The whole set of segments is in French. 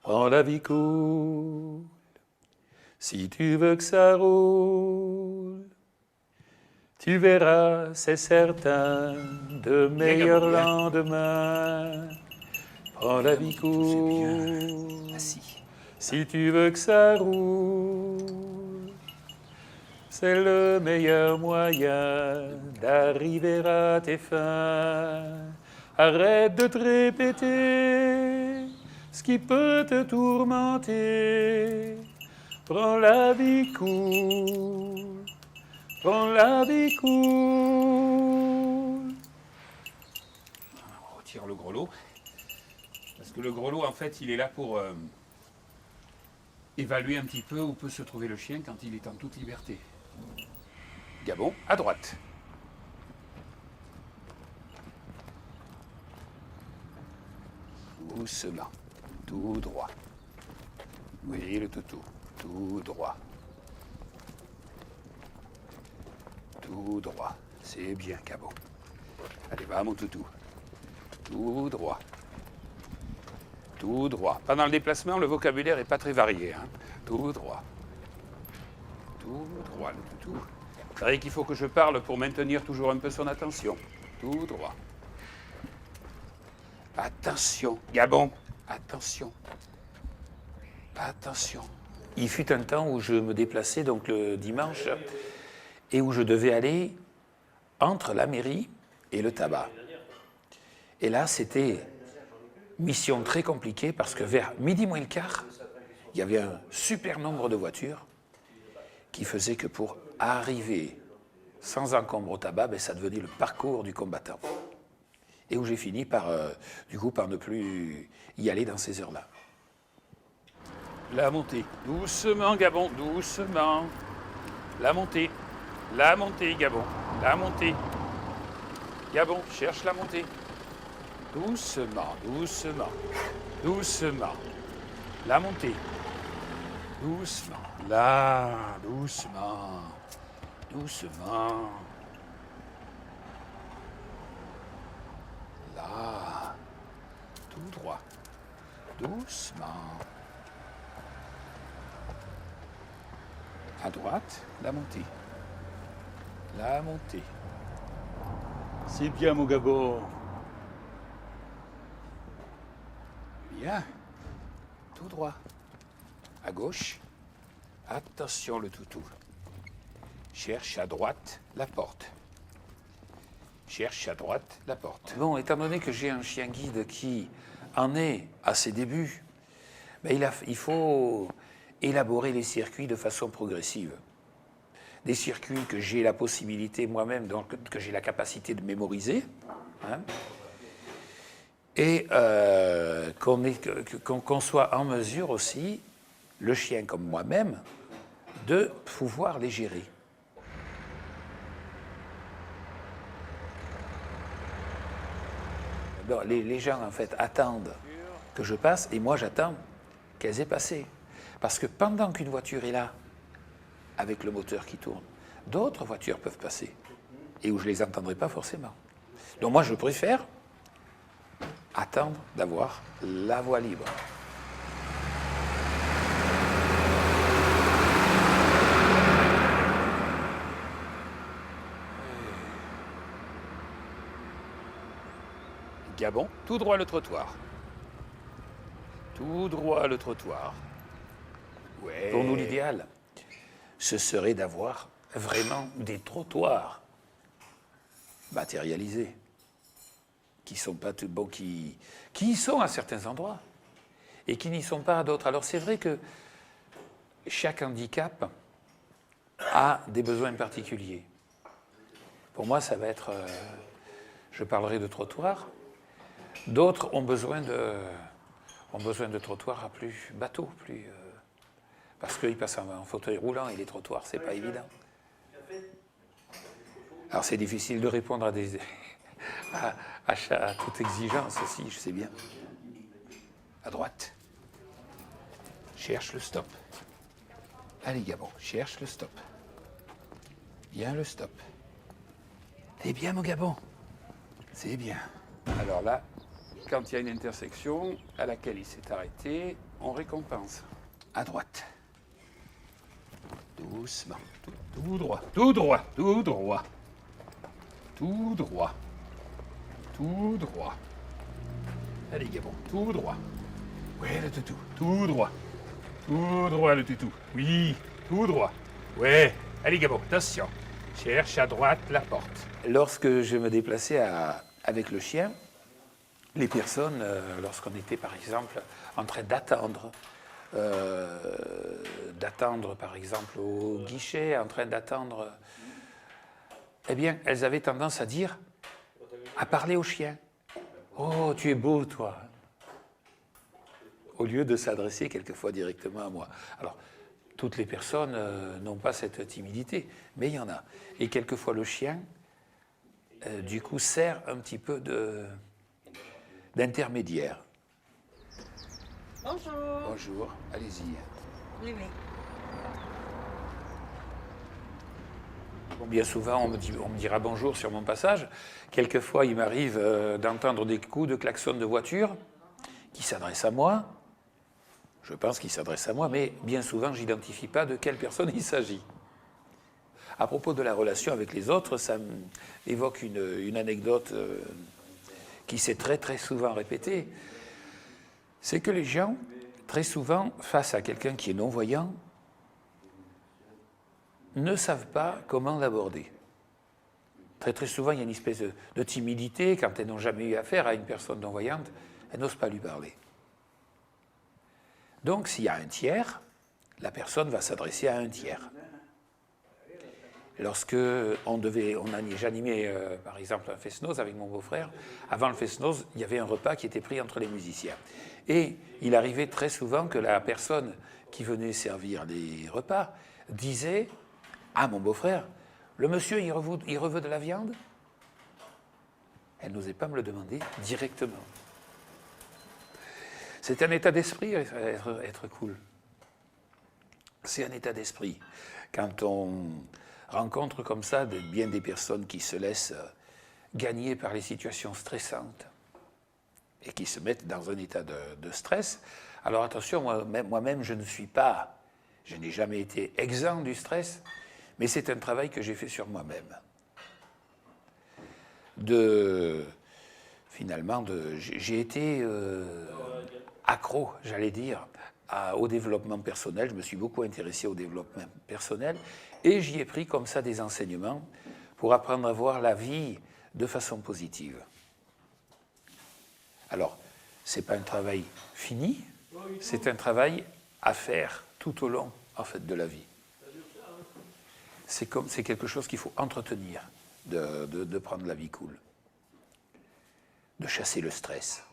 Prends la vie cool, si tu veux que ça roule. Tu verras, c'est certain, de meilleurs lendemains. Prends la vie cool, si tu veux que ça roule. C'est le meilleur moyen d'arriver à tes fins. Arrête de te répéter ce qui peut te tourmenter. Prends la vie cool. Prends la vie cool. On retire le grelot. Parce que le grelot, en fait, il est là pour évaluer un petit peu où peut se trouver le chien quand il est en toute liberté. Gabon, à droite. Doucement, tout droit. Oui, le toutou, tout droit. Tout droit, c'est bien, Gabon. Allez, va, mon toutou. Tout droit. Tout droit. Pendant le déplacement, le vocabulaire n'est pas très varié. Hein. Tout droit. Tout droit, le toutou. C'est vrai qu'il faut que je parle pour maintenir toujours un peu son attention. Tout droit. Attention, Gabon. Attention. Attention. Il fut un temps où je me déplaçais donc le dimanche et où je devais aller entre la mairie et le tabac. Et là, c'était mission très compliquée parce que vers midi moins le quart, il y avait un super nombre de voitures qui faisait que pour arriver sans encombre au tabac, ben, ça devenait le parcours du combattant. Et où j'ai fini par, par ne plus y aller dans ces heures-là. La montée. Doucement, Gabon, doucement. La montée. La montée, Gabon. La montée. Gabon, cherche la montée. Doucement, doucement. Doucement. La montée. Doucement. Là, doucement. Doucement. Là. Tout droit. Doucement. À droite, la montée. La montée. C'est bien, mon Gabon. Bien. Tout droit. À gauche. Attention le toutou. Cherche à droite la porte. Cherche à droite la porte. Bon, étant donné que j'ai un chien guide qui en est à ses débuts, ben il faut élaborer les circuits de façon progressive. Des circuits que j'ai la possibilité moi-même, donc que j'ai la capacité de mémoriser, hein, et qu'on soit en mesure aussi, le chien comme moi-même, de pouvoir les gérer. Alors, les gens, en fait, attendent que je passe, et moi, j'attends qu'elles aient passé. Parce que pendant qu'une voiture est là, avec le moteur qui tourne, d'autres voitures peuvent passer, et où je ne les entendrai pas forcément. Donc moi, je préfère attendre d'avoir la voie libre. Gabon, tout droit le trottoir. Tout droit le trottoir. Ouais. Pour nous, l'idéal, ce serait d'avoir vraiment des trottoirs matérialisés, qui sont pas tout bons, qui y sont à certains endroits, et qui n'y sont pas à d'autres. Alors c'est vrai que chaque handicap a des besoins particuliers. Pour moi, ça va être... je parlerai de trottoirs. D'autres ont besoin de trottoirs à plus bateaux, parce qu'ils passent en fauteuil roulant et les trottoirs, c'est pas évident. Alors c'est difficile de répondre à toute exigence aussi, je sais bien. À droite. Cherche le stop. Allez, Gabon, cherche le stop. Bien le stop. C'est bien, mon Gabon. C'est bien. Alors là, quand il y a une intersection à laquelle il s'est arrêté, on récompense. À droite. Doucement. Tout droit. Tout droit. Tout droit. Tout droit. Tout droit. Allez, Gabon. Tout droit. Ouais, le toutou. Tout droit. Tout droit, le toutou. Oui, tout droit. Ouais. Allez, Gabon, attention. Cherche à droite la porte. Lorsque je me déplaçais avec le chien, les personnes, lorsqu'on était par exemple en train d'attendre par exemple au guichet, en train d'attendre, eh bien, elles avaient tendance à parler au chien. Oh, tu es beau, toi. Au lieu de s'adresser quelquefois directement à moi. Alors, toutes les personnes n'ont pas cette timidité, mais il y en a. Et quelquefois, le chien, du coup, sert un petit peu d'intermédiaire. Bonjour. Bonjour, allez-y. Oui, oui. Bon, bien souvent, on me dira bonjour sur mon passage. Quelquefois, il m'arrive d'entendre des coups de klaxon de voiture qui s'adressent à moi. Je pense qu'il s'adresse à moi, mais bien souvent, je n'identifie pas de quelle personne il s'agit. À propos de la relation avec les autres, ça m'évoque une anecdote qui s'est très très souvent répétée. C'est que les gens, très souvent, face à quelqu'un qui est non-voyant, ne savent pas comment l'aborder. Très très souvent, il y a une espèce de timidité. Quand elles n'ont jamais eu affaire à une personne non-voyante, elles n'osent pas lui parler. Donc, s'il y a un tiers, la personne va s'adresser à un tiers. Lorsque j'animais par exemple un fest-noz avec mon beau-frère, avant le fest-noz, il y avait un repas qui était pris entre les musiciens. Et il arrivait très souvent que la personne qui venait servir les repas disait à mon beau-frère, « Le monsieur, il reveut de la viande ?» Elle n'osait pas me le demander directement. C'est un état d'esprit, être cool. C'est un état d'esprit. Quand on rencontre comme ça bien des personnes qui se laissent gagner par les situations stressantes et qui se mettent dans un état de stress, alors attention, moi-même, je n'ai jamais été exempt du stress, mais c'est un travail que j'ai fait sur moi-même. J'ai été accro, j'allais dire, au développement personnel. Je me suis beaucoup intéressé au développement personnel et j'y ai pris comme ça des enseignements pour apprendre à voir la vie de façon positive. Alors, ce n'est pas un travail fini, c'est un travail à faire tout au long en fait, de la vie. C'est quelque chose qu'il faut entretenir, de prendre la vie cool, de chasser le stress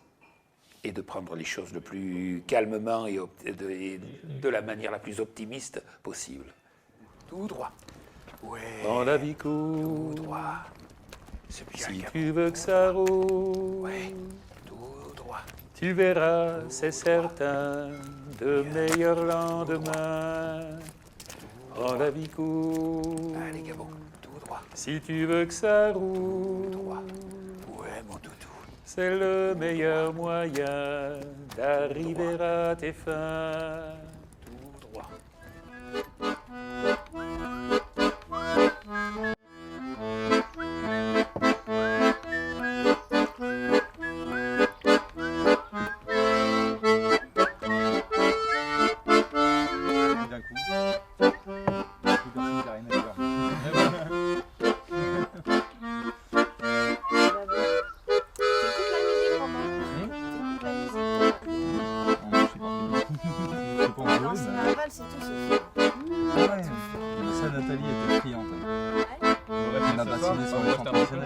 et de prendre les choses le plus calmement et de la manière la plus optimiste possible. Tout droit. Ouais. Dans la vie cool. Tout droit. C'est bien. Si tu veux que ça roule. Ouais. Tout droit. Tu verras, c'est certain, de meilleurs lendemains. Dans la vie cool. Allez, Gabon. Tout droit. Si tu veux que ça roule. Tout droit. Ouais, mon toutou. C'est le meilleur moyen d'arriver à tes fins. Tout droit. D'un coup, plus personne qui a rien à dire. C'est tout ce Ah ouais. Ça, Nathalie était friande. On a vacciné sur les champs professionnels.